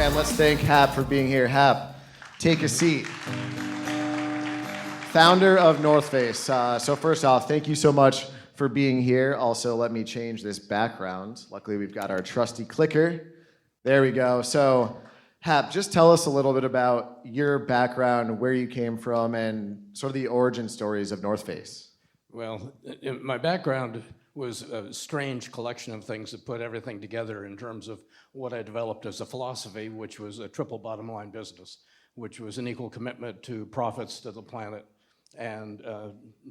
again, let's thank Hap for being here. Hap, take a seat. Founder of North Face. So first off, thank you so much for being here. Also, let me change this background. Luckily, we've got our trusty clicker. There we go. So, Hap, just tell us a little bit about your background, where you came from, and sort of the origin stories of North Face. Well, my background was a strange collection of things that put everything together in terms of what I developed as a philosophy, which was a triple bottom line business, which was an equal commitment to profits, to the planet, and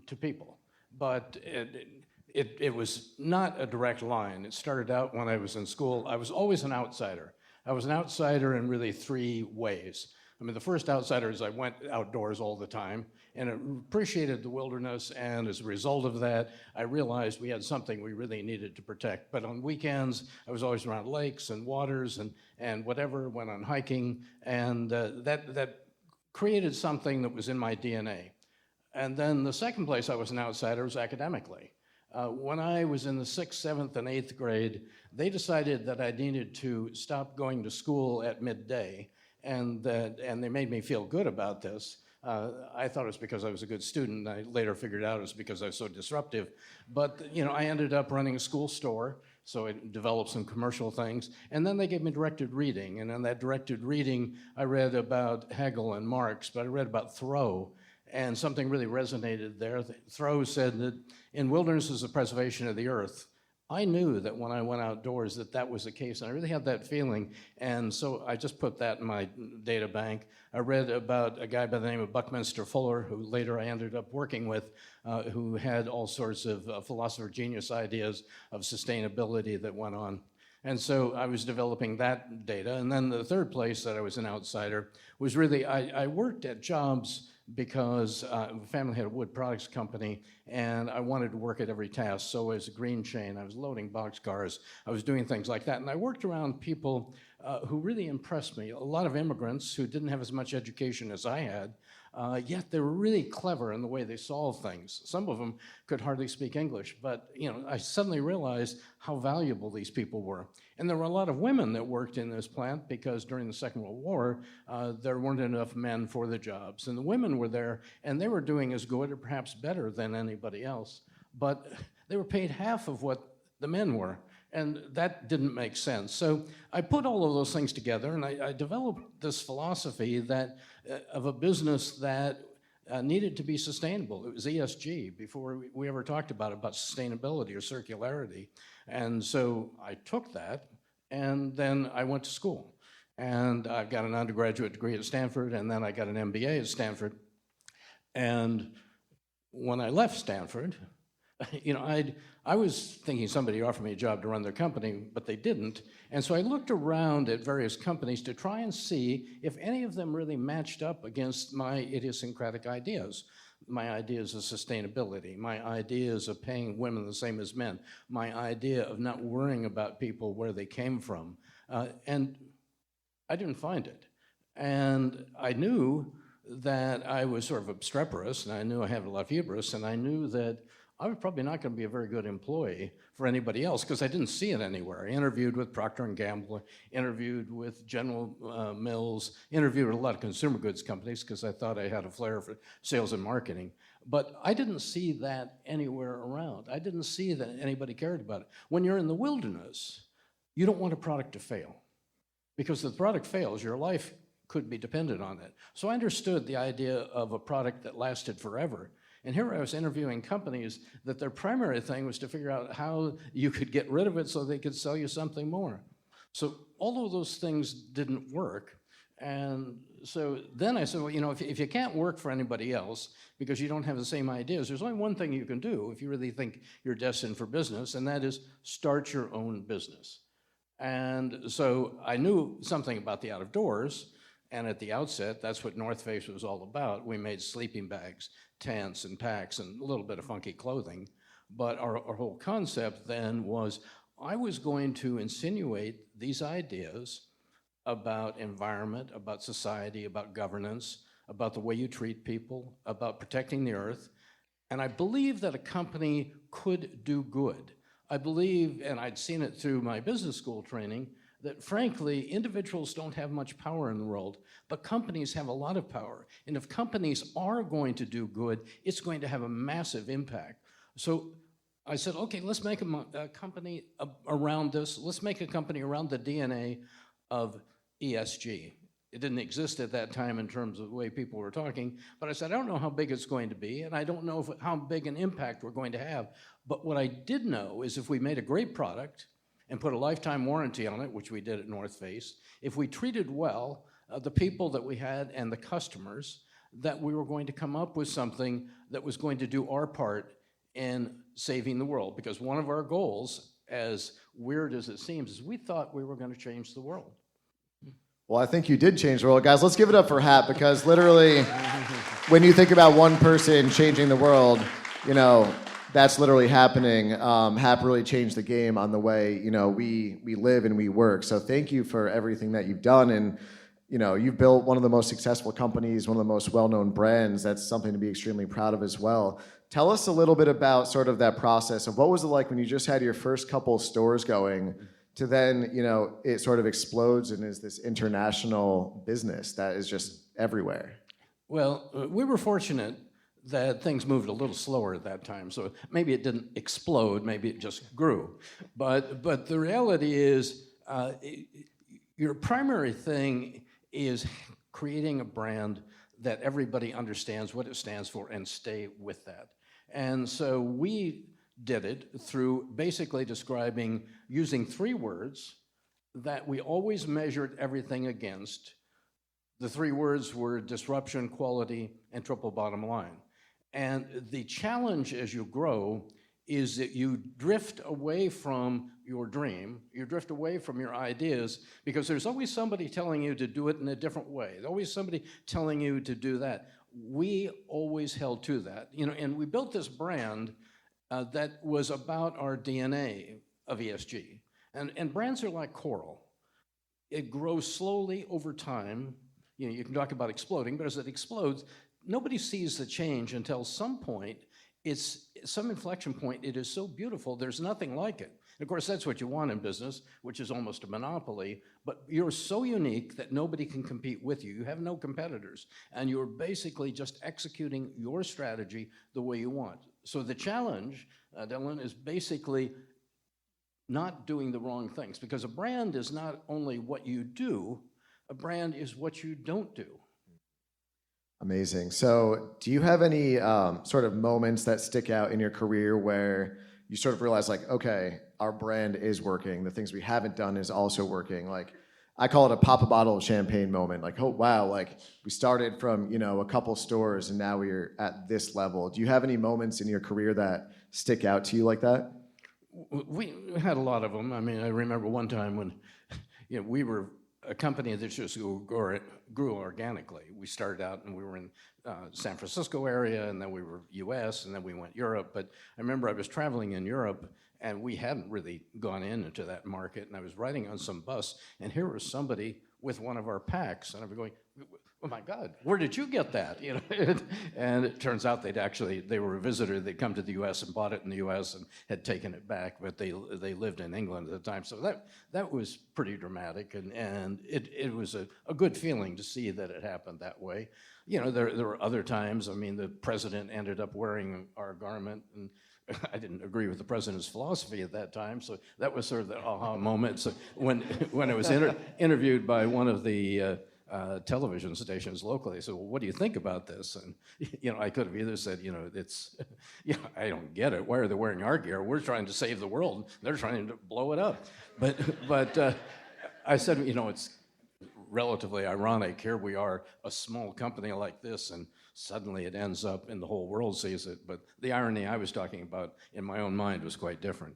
to people. But it was not a direct line. It started out when I was in school. I was always an outsider. I was an outsider in really three ways. I mean, the first outsider is I went outdoors all the time and appreciated the wilderness, and as a result of that, I realized we had something we really needed to protect. But on weekends, I was always around lakes and waters and whatever, went on hiking, and that created something that was in my DNA. And then the second place I was an outsider was academically. When I was in the 6th, 7th, and 8th grade, they decided that I needed to stop going to school at midday, and they made me feel good about this. I thought it was because I was a good student. I later figured out it was because I was so disruptive. But I ended up running a school store, so I developed some commercial things. And then they gave me directed reading. And in that directed reading, I read about Hegel and Marx, but I read about Thoreau. And something really resonated there. Thoreau said that in wilderness is the preservation of the earth. I knew that when I went outdoors that was the case, and I really had that feeling, and so I just put that in my data bank. I read about a guy by the name of Buckminster Fuller, who later I ended up working with, who had all sorts of philosopher genius ideas of sustainability that went on. And so I was developing that data. And then the third place that I was an outsider was really, I worked at jobs because my family had a wood products company, and I wanted to work at every task. So as a green chain, I was loading boxcars, I was doing things like that. And I worked around people who really impressed me. A lot of immigrants who didn't have as much education as I had, yet they were really clever in the way they solved things. Some of them could hardly speak English, but I suddenly realized how valuable these people were. And there were a lot of women that worked in this plant because during the Second World War, there weren't enough men for the jobs. And the women were there, and they were doing as good or perhaps better than anybody else. But they were paid half of what the men were. And that didn't make sense. So I put all of those things together, and I developed this philosophy that of a business that needed to be sustainable. It was ESG before we ever talked about sustainability or circularity. And so I took that, and then I went to school. And I've got an undergraduate degree at Stanford, and then I got an MBA at Stanford. And when I left Stanford, I was thinking somebody offered me a job to run their company, but they didn't. And so I looked around at various companies to try and see if any of them really matched up against my idiosyncratic ideas. My ideas of sustainability, my ideas of paying women the same as men, my idea of not worrying about people where they came from. And I didn't find it. And I knew that I was sort of obstreperous, and I knew I had a lot of hubris, and I knew that I was probably not going to be a very good employee for anybody else because I didn't see it anywhere. I interviewed with Procter & Gamble, interviewed with General Mills, interviewed with a lot of consumer goods companies because I thought I had a flair for sales and marketing. But I didn't see that anywhere around. I didn't see that anybody cared about it. When you're in the wilderness, you don't want a product to fail because if the product fails, your life could be dependent on it. So I understood the idea of a product that lasted forever. And here I was interviewing companies that their primary thing was to figure out how you could get rid of it so they could sell you something more. So all of those things didn't work. And so then I said, well, if you can't work for anybody else because you don't have the same ideas, there's only one thing you can do if you really think you're destined for business, and that is start your own business. And so I knew something about the out of doors. And at the outset, that's what North Face was all about. We made sleeping bags, tents and packs, and a little bit of funky clothing. But our whole concept then was I was going to insinuate these ideas about environment, about society, about governance, about the way you treat people, about protecting the earth. And I believe that a company could do good. I believe, and I'd seen it through my business school training, that frankly, individuals don't have much power in the world, but companies have a lot of power. And if companies are going to do good, it's going to have a massive impact. So I said, okay, let's make a company around this. Let's make a company around the DNA of ESG. It didn't exist at that time in terms of the way people were talking, but I said, I don't know how big it's going to be, and I don't know how big an impact we're going to have. But what I did know is if we made a great product and put a lifetime warranty on it, which we did at North Face, if we treated well the people that we had and the customers, that we were going to come up with something that was going to do our part in saving the world. Because one of our goals, as weird as it seems, is we thought we were going to change the world. Well, I think you did change the world. Guys, let's give it up for Hap, because literally, when you think about one person changing the world, you know, that's literally happening. Hap really changed the game on the way, you know, we live and we work. So thank you for everything that you've done. And, you know, you've built one of the most successful companies, one of the most well-known brands. That's something to be extremely proud of as well. Tell us a little bit about sort of that process of what was it like when you just had your first couple of stores going to then, you know, it sort of explodes and is this international business that is just everywhere. Well, we were fortunate that things moved a little slower at that time. So maybe it didn't explode, maybe it just grew. But the reality is your primary thing is creating a brand that everybody understands what it stands for and stay with that. And so we did it through basically describing, using 3 words that we always measured everything against. The 3 words were disruption, quality, and triple bottom line. And the challenge as you grow is that you drift away from your dream, you drift away from your ideas, because there's always somebody telling you to do it in a different way. There's always somebody telling you to do that. We always held to that, you know, and we built this brand that was about our DNA of ESG. And brands are like coral. It grows slowly over time. You know, you can talk about exploding, but as it explodes, nobody sees the change until some point, some inflection point, it is so beautiful, there's nothing like it. And of course, that's what you want in business, which is almost a monopoly, but you're so unique that nobody can compete with you. You have no competitors, and you're basically just executing your strategy the way you want. So the challenge, Dylan, is basically not doing the wrong things, because a brand is not only what you do, a brand is what you don't do. Amazing. So do you have any sort of moments that stick out in your career where you sort of realize like, okay, our brand is working. The things we haven't done is also working. Like I call it a pop a bottle of champagne moment. Like, oh, wow, like we started from, you know, a couple stores and now we're at this level. Do you have any moments in your career that stick out to you like that? We had a lot of them. I mean, I remember one time when, you know, we were a company that just grew organically. We started out and we were in San Francisco area, and then we were US, and then we went Europe. But I remember I was traveling in Europe, and we hadn't really gone into that market, and I was riding on some bus, and here was somebody with one of our packs, and I was going, oh my God, where did you get that? You know, and it turns out they were a visitor. They'd come to the U.S. and bought it in the U.S. and had taken it back, but they lived in England at the time. So that was pretty dramatic, and it was a good feeling to see that it happened that way. You know, there were other times. I mean, the president ended up wearing our garment, and I didn't agree with the president's philosophy at that time, so that was sort of the aha moment. So when I was interviewed by one of the television stations locally, so what do you think about this? And you know, I could have either said, you know, it's, you know, I don't get it. Why are they wearing our gear? We're trying to save the world. They're trying to blow it up. But I said, you know, it's relatively ironic. Here we are, a small company like this, and suddenly it ends up and the whole world sees it. But the irony I was talking about in my own mind was quite different.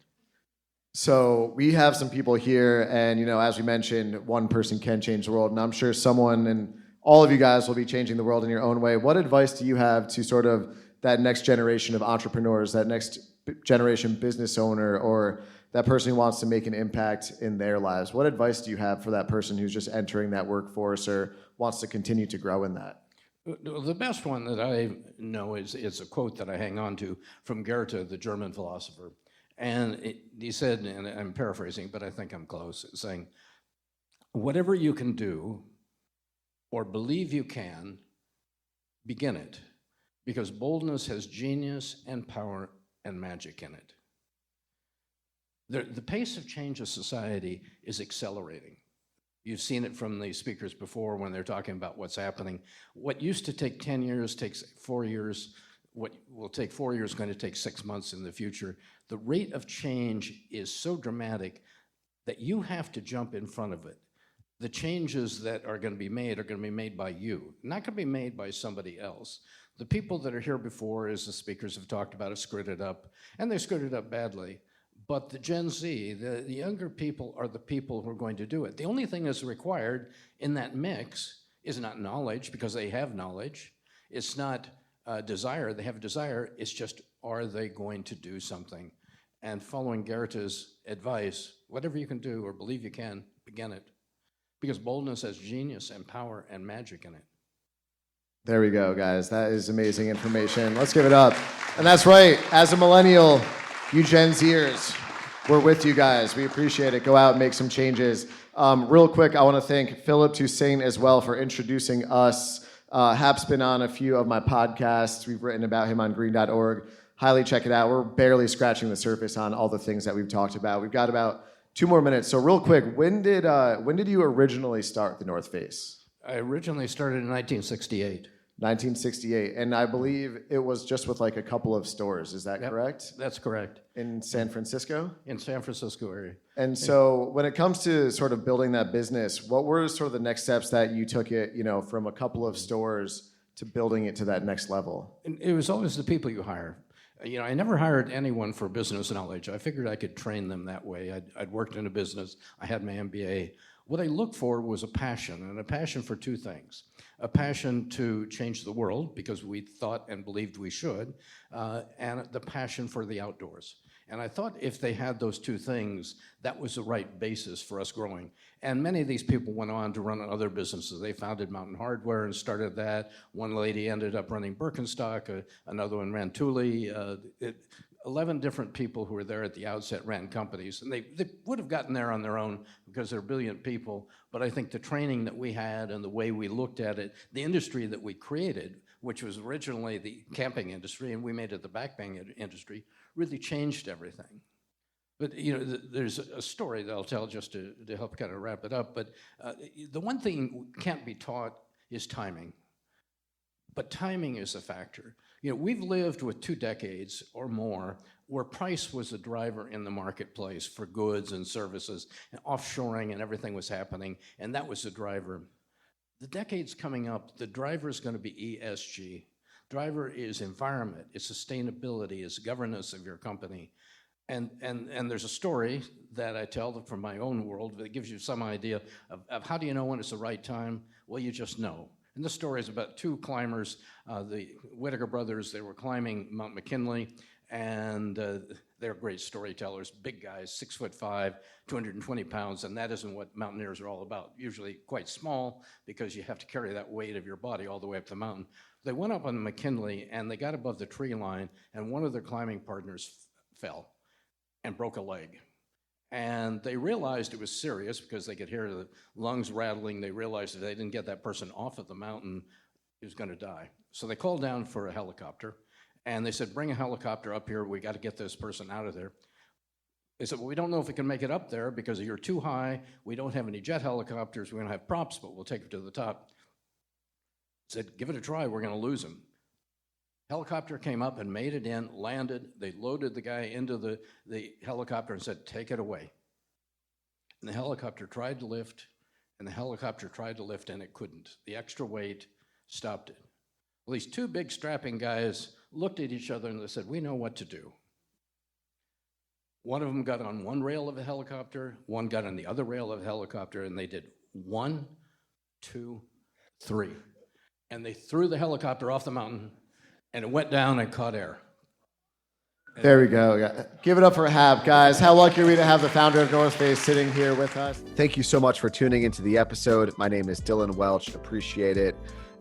So we have some people here, and you know, as we mentioned, one person can change the world, and I'm sure someone and all of you guys will be changing the world in your own way. What advice do you have to sort of that next generation of entrepreneurs, that next generation business owner, or that person who wants to make an impact in their lives? What advice do you have for that person who's just entering that workforce or wants to continue to grow in that? The best one that I know is a quote that I hang on to from Goethe, the German philosopher. And he said, and I'm paraphrasing, but I think I'm close, saying, whatever you can do or believe you can, begin it, because boldness has genius and power and magic in it. The pace of change of society is accelerating. You've seen it from the speakers before when they're talking about what's happening. What used to take 10 years takes 4 years. What will take 4 years is going to take 6 months in the future. The rate of change is so dramatic that you have to jump in front of it. The changes that are going to be made by you, not going to be made by somebody else. The people that are here before, as the speakers have talked about, have screwed it up, and they screwed it up badly. But the Gen Z, the younger people, are the people who are going to do it. The only thing that's required in that mix is not knowledge, because they have knowledge. It's not desire, they have a desire. It's just, are they going to do something? And following Goethe's advice, whatever you can do or believe you can, begin it. Because boldness has genius and power and magic in it. There we go, guys. That is amazing information. Let's give it up. And that's right. As a millennial, you Gen Zers, we're with you guys. We appreciate it. Go out and make some changes. Real quick, I want to thank Philip Toussaint as well for introducing us. Hap's been on a few of my podcasts. We've written about him on green.org. Highly check it out. We're barely scratching the surface on all the things that we've talked about. We've got about 2 more minutes. So real quick, when did you originally start the North Face? I originally started in 1968. 1968, and I believe it was just with like a couple of stores. Is that correct? That's correct. In San Francisco? In San Francisco area. And so when it comes to sort of building that business, what were sort of the next steps that you took it, from a couple of stores to building it to that next level? And it was always the people you hire. I never hired anyone for business knowledge. I figured I could train them that way. I'd worked in a business. I had my MBA. What I looked for was a passion, and a passion for 2 things. A passion to change the world, because we thought and believed we should, and the passion for the outdoors. And I thought if they had those 2 things, that was the right basis for us growing. And many of these people went on to run other businesses. They founded Mountain Hardware and started that. One lady ended up running Birkenstock, another one ran Thule. 11 different people who were there at the outset ran companies, and they would have gotten there on their own because they're brilliant people, but I think the training that we had and the way we looked at it, the industry that we created, which was originally the camping industry, and we made it the backpacking industry, really changed everything. But there's a story that I'll tell just to help kind of wrap it up, but the one thing can't be taught is timing. But timing is a factor. We've lived with 2 decades or more where price was a driver in the marketplace for goods and services, and offshoring and everything was happening, and that was the driver. The decades coming up, the driver is going to be ESG. Driver is environment, it's sustainability, it's governance of your company. And there's a story that I tell from my own world that gives you some idea of how do you know when it's the right time? Well, you just know. And this story is about 2 climbers, the Whittaker brothers. They were climbing Mount McKinley, and they're great storytellers, big guys, 6'5", 220 pounds, and that isn't what mountaineers are all about. Usually quite small, because you have to carry that weight of your body all the way up the mountain. They went up on McKinley, and they got above the tree line, and one of their climbing partners fell and broke a leg. And they realized it was serious because they could hear the lungs rattling. They realized if they didn't get that person off of the mountain, he was going to die. So they called down for a helicopter, and they said, bring a helicopter up here. We got to get this person out of there. They said, well, we don't know if we can make it up there because you're too high. We don't have any jet helicopters. We don't have props, but we'll take it to the top. Said, give it a try. We're going to lose him. Helicopter came up and made it in, landed. They loaded the guy into the helicopter and said, take it away. And the helicopter tried to lift, and it couldn't. The extra weight stopped it. Well, these 2 big strapping guys looked at each other and they said, we know what to do. One of them got on one rail of a helicopter, one got on the other rail of a helicopter, and they did 1, 2, 3. And they threw the helicopter off the mountain, and it went down and caught air. There we go. Give it up for Hap, guys. How lucky are we to have the founder of North Face sitting here with us? Thank you so much for tuning into the episode. My name is Dylan Welch. Appreciate it.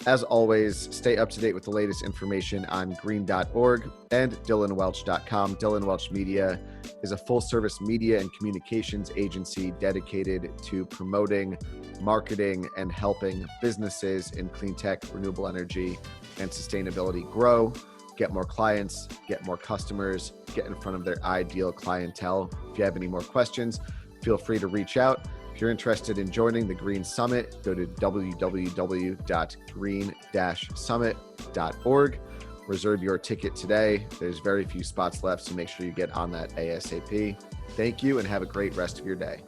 As always, stay up to date with the latest information on green.org and dylanwelch.com. Dylan Welch Media is a full-service media and communications agency dedicated to promoting, marketing, and helping businesses in clean tech, renewable energy, and sustainability grow, get more clients, get more customers, get in front of their ideal clientele. If you have any more questions, feel free to reach out. If you're interested in joining the Green Summit, go to www.green-summit.org. Reserve your ticket today. There's very few spots left, so make sure you get on that ASAP. Thank you and have a great rest of your day.